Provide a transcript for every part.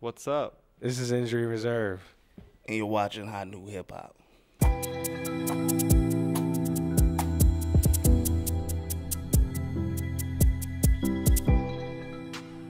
What's up? This is Injury Reserve. And you're watching Hot New Hip Hop.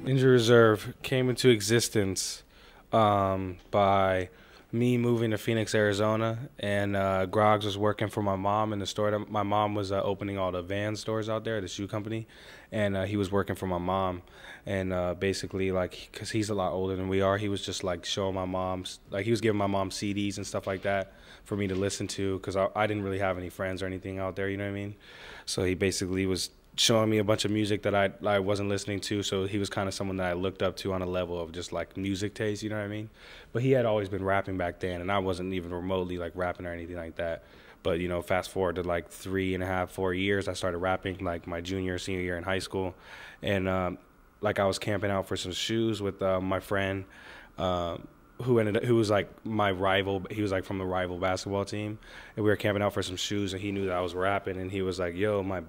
Injury Reserve came into existence by me moving to Phoenix, Arizona, and Groggs was working for my mom in the store. My mom was opening all the Van stores out there, the shoe company, and he was working for my mom. And basically, like, because he's a lot older than we are, he was just, like, showing my mom, like, he was giving my mom CDs and stuff like that for me to listen to, because I didn't really have any friends or anything out there, you know what I mean? So he basically was showing me a bunch of music that I wasn't listening to, so he was kind of someone that I looked up to on a level of just like music taste, you know what I mean? But he had always been rapping back then, and I wasn't even remotely like rapping or anything like that. But you know, fast forward to like 3.5, 4 years, I started rapping like my junior, senior year in high school, and like I was camping out for some shoes with my friend. Who was like my rival. He was like from the rival basketball team, and we were camping out for some shoes, and he knew that I was rapping, and he was like, yo, my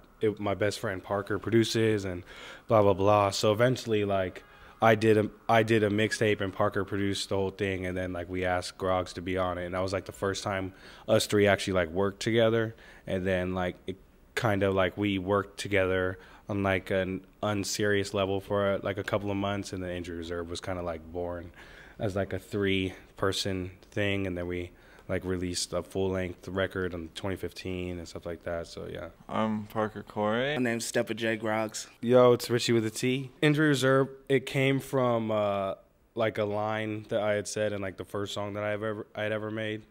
best friend Parker produces, and blah blah blah. So eventually, like, I did a mixtape, and Parker produced the whole thing, and then like we asked Groggs to be on it, and that was like the first time us three actually like worked together. And then like it kind of like we worked together on like an unserious level for like a couple of months, and the Injury Reserve was kind of like born as like a 3-person thing, and then we like released a full-length record in 2015 and stuff like that. So yeah. I'm Parker Corey. My name's Stepa J. Groggs. Yo, it's Ritchie with a T. Injury Reserve, it came from like a line that I had said in like the first song that I had ever made.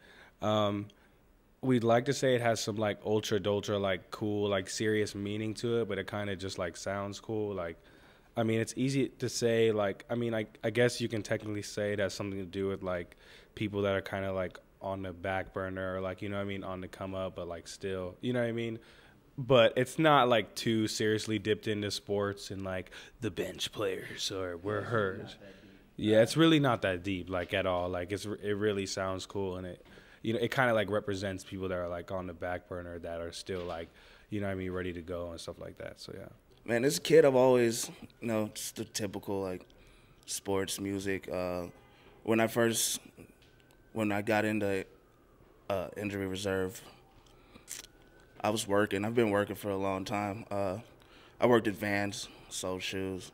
We'd like to say it has some like ultra like cool like serious meaning to it, but it kind of just like sounds cool. Like, I mean, it's easy to say, like, I mean, I guess you can technically say it has something to do with, like, people that are kind of, like, on the back burner or, like, you know what I mean, on the come up, but, like, still, you know what I mean? But it's not, like, too seriously dipped into sports and, like, the bench players or we're hurt. Yeah, it's really not that deep, like, at all. Like, it really sounds cool, and it, you know, it kind of, like, represents people that are, like, on the back burner that are still, like, you know what I mean, ready to go and stuff like that, so, yeah. Man, as a kid, I've always, you know, just the typical, like, sports music. When I got into Injury Reserve, I was working. I've been working for a long time. I worked at Vans, sold shoes,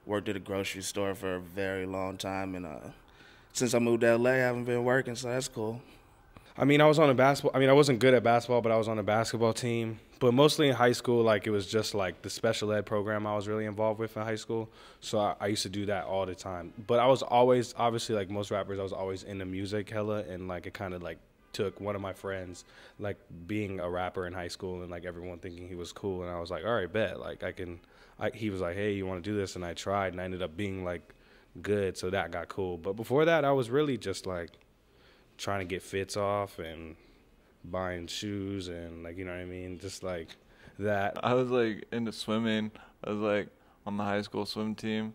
worked at a grocery store for a very long time, and since I moved to LA, I haven't been working, so that's cool. I mean, I was on a basketball. I mean, I wasn't good at basketball, but I was on a basketball team. But mostly in high school, like, it was just, like, the special ed program I was really involved with in high school. So I used to do that all the time. But I was always, obviously, like most rappers, I was always into music hella. And, like, it kind of, like, took one of my friends, like, being a rapper in high school and, like, everyone thinking he was cool. And I was like, all right, bet. Like, he was like, hey, you want to do this? And I tried, and I ended up being, like, good. So that got cool. But before that, I was really just, like, trying to get fits off and buying shoes and, like, you know what I mean, just like that. I was like into swimming. I was like on the high school swim team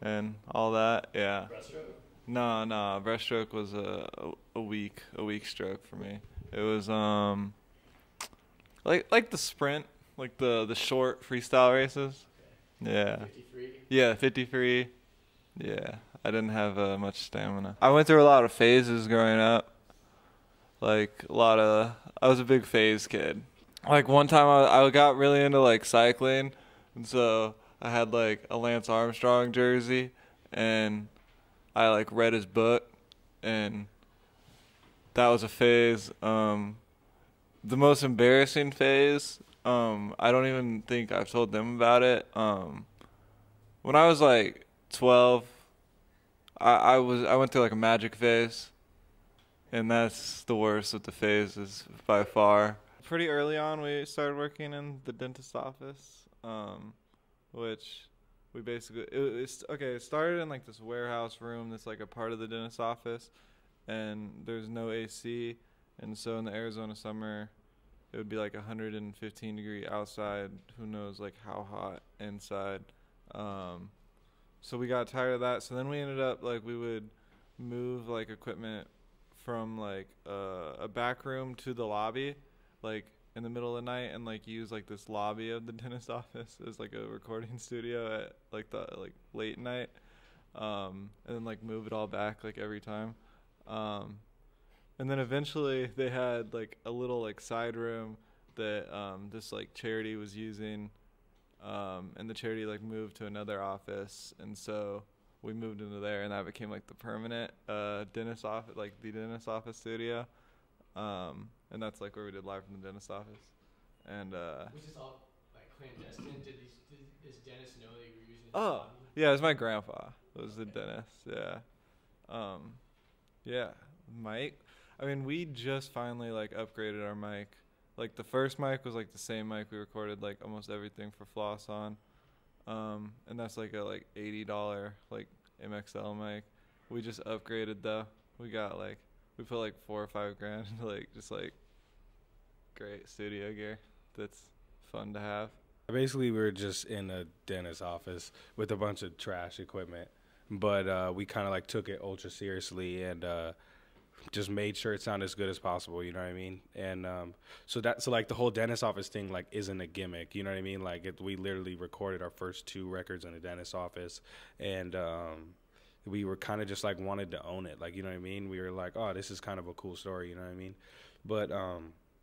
and all that. Yeah. Breaststroke? No. Breaststroke was a weak stroke for me. It was like the sprint, like the short freestyle races. Yeah. 53? Yeah, 53. Yeah. I didn't have much stamina. I went through a lot of phases growing up. Like, I was a big phase kid. Like, one time I got really into, like, cycling. And so I had, like, a Lance Armstrong jersey. And I, like, read his book. And that was a phase. The most embarrassing phase, I don't even think I've told them about it. When I was, like, 12... I went through like a magic phase, and that's the worst of the phases by far. Pretty early on, we started working in the dentist office, which we basically it started in like this warehouse room that's like a part of the dentist office, and there's no AC, and so in the Arizona summer, it would be like 115 degree outside. Who knows like how hot inside. So we got tired of that. So then we ended up, like, we would move, like, equipment from, like, a back room to the lobby, like, in the middle of the night and, like, use, like, this lobby of the dentist office as, like, a recording studio at, like, the, like, late night. and then like move it all back like every time. And then eventually they had like a little like side room that this like charity was using, and the charity like moved to another office, and so we moved into there, and that became like the permanent dentist office, like the dentist office studio, and that's like where we did live from the dentist office. And was this all like clandestine? Did this dentist know that you were using his oh body? yeah, it was my grandpa. It was the dentist. Yeah, yeah. Mic. I mean, we just finally like upgraded our mic. Like the first mic was like the same mic we recorded like almost everything for Floss on, and that's like a like $80 like MXL mic. We just upgraded though. We put like 4 or 5 grand into like just like great studio gear. That's fun to have. Basically, we were just in a dentist's office with a bunch of trash equipment, but we kind of like took it ultra seriously and just made sure it sounded as good as possible, you know what I mean? And so like the whole dentist office thing like isn't a gimmick, you know what I mean? Like we literally recorded our first 2 records in a dentist office, and we were kind of just like wanted to own it, like, you know what I mean? We were like, oh, this is kind of a cool story, you know what I mean? But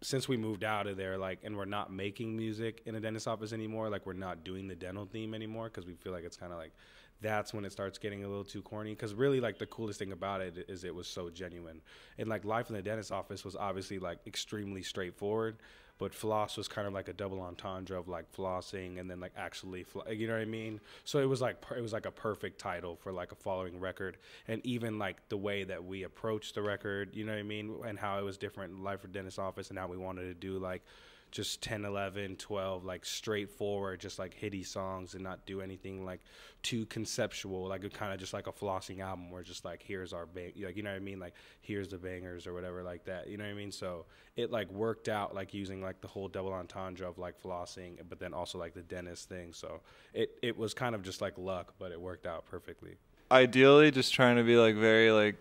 since we moved out of there, like, and we're not making music in a dentist office anymore, like we're not doing the dental theme anymore because we feel like it's kind of like that's when it starts getting a little too corny. Because really, like, the coolest thing about it is it was so genuine. And like life in the dentist office was obviously like extremely straightforward, but floss was kind of like a double entendre of like flossing and then like actually you know what I mean? So it was like a perfect title for like a following record. And even like the way that we approached the record, you know what I mean, and how it was different in life for dentist office, and how we wanted to do like just 10, 11, 12, like straightforward, just like hitty songs, and not do anything like too conceptual, like it kind of just like a flossing album where just like, here's our like, you know what I mean? Like, here's the bangers or whatever like that, you know what I mean? So it like worked out like using like the whole double entendre of like flossing, but then also like the dentist thing. So it was kind of just like luck, but it worked out perfectly. Ideally, just trying to be like very like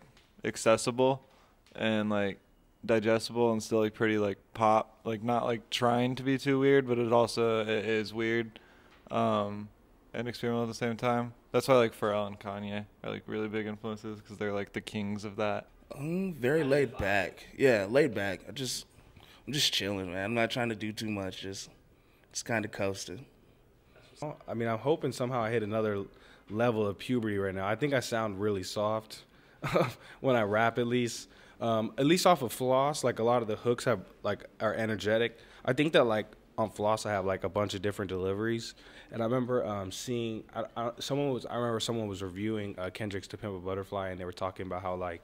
accessible and like digestible and still like pretty like pop, like not like trying to be too weird, but it is weird and experimental at the same time. That's why like Pharrell and Kanye are like really big influences, because they're like the kings of that. Very laid back. Yeah, laid back. I'm just chilling, man. I'm not trying to do too much. Just kind of coasting. I mean, I'm hoping somehow I hit another level of puberty right now. I think I sound really soft when I rap, at least off of Floss. Like a lot of the hooks are energetic. I think that like on Floss I have like a bunch of different deliveries, and I remember seeing someone was reviewing Kendrick's "To Pimp a Butterfly," and they were talking about how like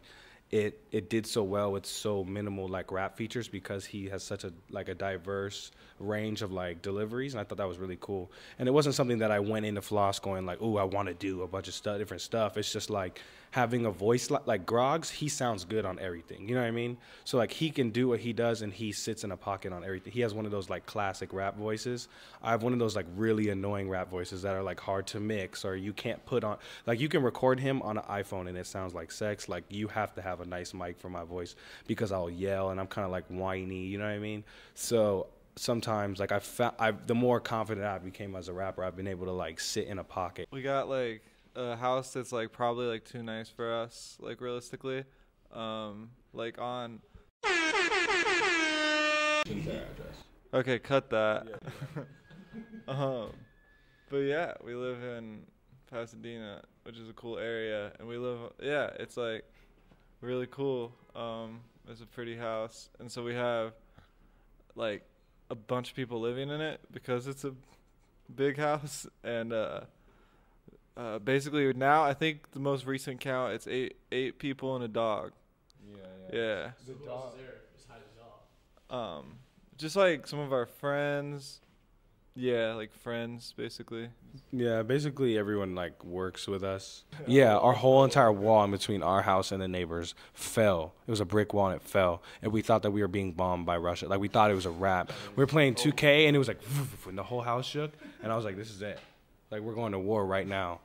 it did so well with so minimal like rap features, because he has such a diverse range of like deliveries, and I thought that was really cool. And it wasn't something that I went into Floss going like, oh, I want to do a bunch of different stuff. It's just like having a voice like Groggs. He sounds good on everything, you know what I mean? So like he can do what he does, and he sits in a pocket on everything. He has one of those like classic rap voices. I have one of those like really annoying rap voices that are like hard to mix, or you can't put on, like you can record him on an iPhone and it sounds like sex. Like you have to have a nice mic for my voice, because I'll yell and I'm kind of like whiny, you know what I mean? So sometimes like the more confident I became as a rapper, I've been able to like sit in a pocket. We got like a house that's like probably like too nice for us, like realistically, like on okay, cut that. But yeah, we live in Pasadena, which is a cool area, and it's like really cool. It's a pretty house, and so we have like a bunch of people living in it because it's a big house. And basically now I think the most recent count, it's eight people and a dog. Yeah. So who else is there besides y'all? Just like some of our friends. Yeah, like friends, basically. Yeah, basically everyone like works with us. Yeah, our whole entire wall in between our house and the neighbors fell. It was a brick wall and it fell. And we thought that we were being bombed by Russia. Like we thought it was a wrap. We were playing 2K and it was like, and the whole house shook. And I was like, this is it. Like we're going to war right now.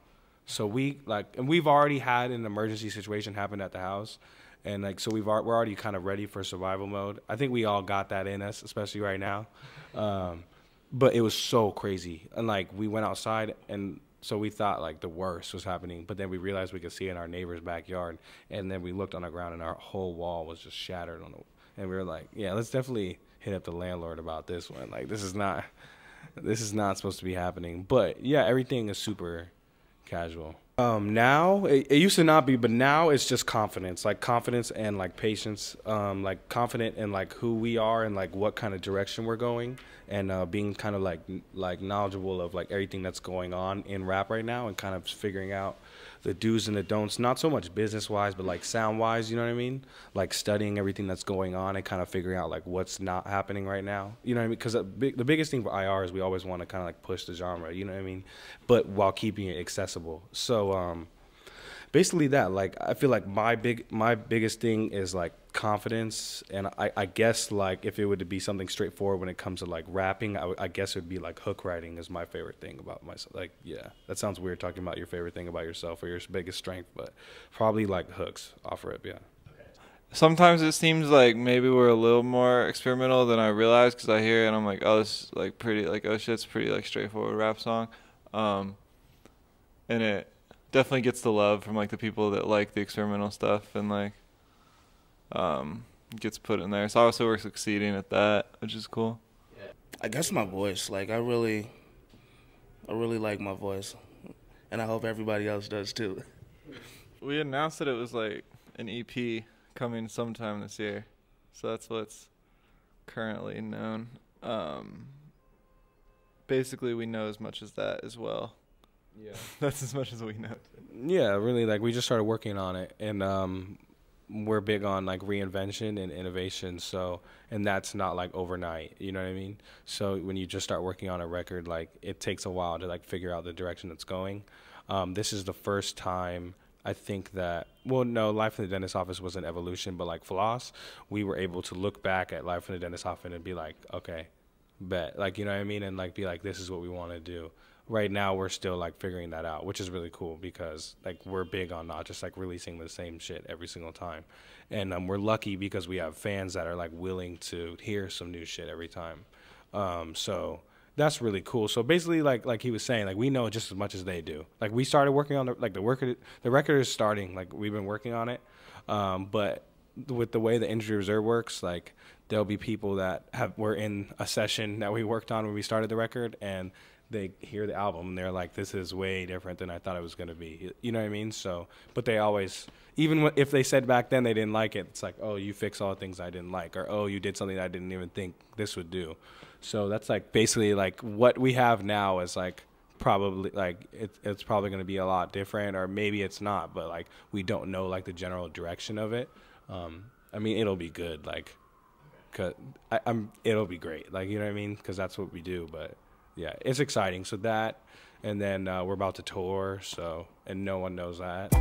So and we've already had an emergency situation happen at the house. And like, so we're already kind of ready for survival mode. I think we all got that in us, especially right now. But it was so crazy. And like we went outside and So we thought like the worst was happening, but then we realized we could see it in our neighbor's backyard, and then we looked on the ground and our whole wall was just shattered on the. And we were like, yeah, let's definitely hit up the landlord about this one. Like this is not supposed to be happening. But yeah, everything is super casual. Now it used to not be, but now it's just confidence, like confidence and like patience, like confident in like who we are and like what kind of direction we're going, and being kind of like knowledgeable of like everything that's going on in rap right now, and kind of figuring out the do's and the don'ts, not so much business wise, but like sound wise, you know what I mean? Like studying everything that's going on and kind of figuring out like what's not happening right now, you know what I mean? Because the biggest thing for IR is we always want to kind of like push the genre, you know what I mean? But while keeping it accessible. So basically that, like I feel like my biggest thing is like confidence, and I guess like if it were to be something straightforward when it comes to like rapping, I guess it would be like hook writing is my favorite thing about myself. Like yeah, that sounds weird talking about your favorite thing about yourself or your biggest strength, but probably like hooks off rip. Yeah. Sometimes it seems like maybe we're a little more experimental than I realize, because I hear it and I'm like, oh, this is like pretty, like, oh shit's pretty like straightforward rap song, and it definitely gets the love from like the people that like the experimental stuff, and like gets put in there. So obviously we're succeeding at that, which is cool. I guess my voice. Like I really like my voice, and I hope everybody else does too. We announced that it was like an EP coming sometime this year, so that's what's currently known. Basically we know as much as that as well. Yeah. That's as much as we know. Yeah, really, like we just started working on it, and we're big on like reinvention and innovation. So, and that's not like overnight, you know what I mean? So when you just start working on a record, like it takes a while to like figure out the direction it's going. This is the first time I think that, well, no, Life in the Dentist Office was an evolution, but like Floss, we were able to look back at Life in the Dentist Office and be like, okay, bet, like, you know what I mean? And like be like, this is what we want to do. Right now we're still like figuring that out, which is really cool, because like we're big on not just like releasing the same shit every single time, and we're lucky because we have fans that are like willing to hear some new shit every time. So that's really cool. So basically, like he was saying, like we know just as much as they do. Like we started working on the record is starting, like we've been working on it, but with the way the injury reserve works, like there'll be people that were in a session that we worked on when we started the record, and they hear the album and they're like, this is way different than I thought it was going to be. You know what I mean? So, but they always, even if they said back then they didn't like it, it's like, oh, you fix all the things I didn't like, or oh, you did something I didn't even think this would do. So that's like basically like what we have now is like probably like it's probably going to be a lot different, or maybe it's not, but like we don't know like the general direction of it. I mean, it'll be good, like, cause it'll be great, like, you know what I mean? Because that's what we do, but. Yeah, it's exciting. So that, and then we're about to tour, so, and no one knows that.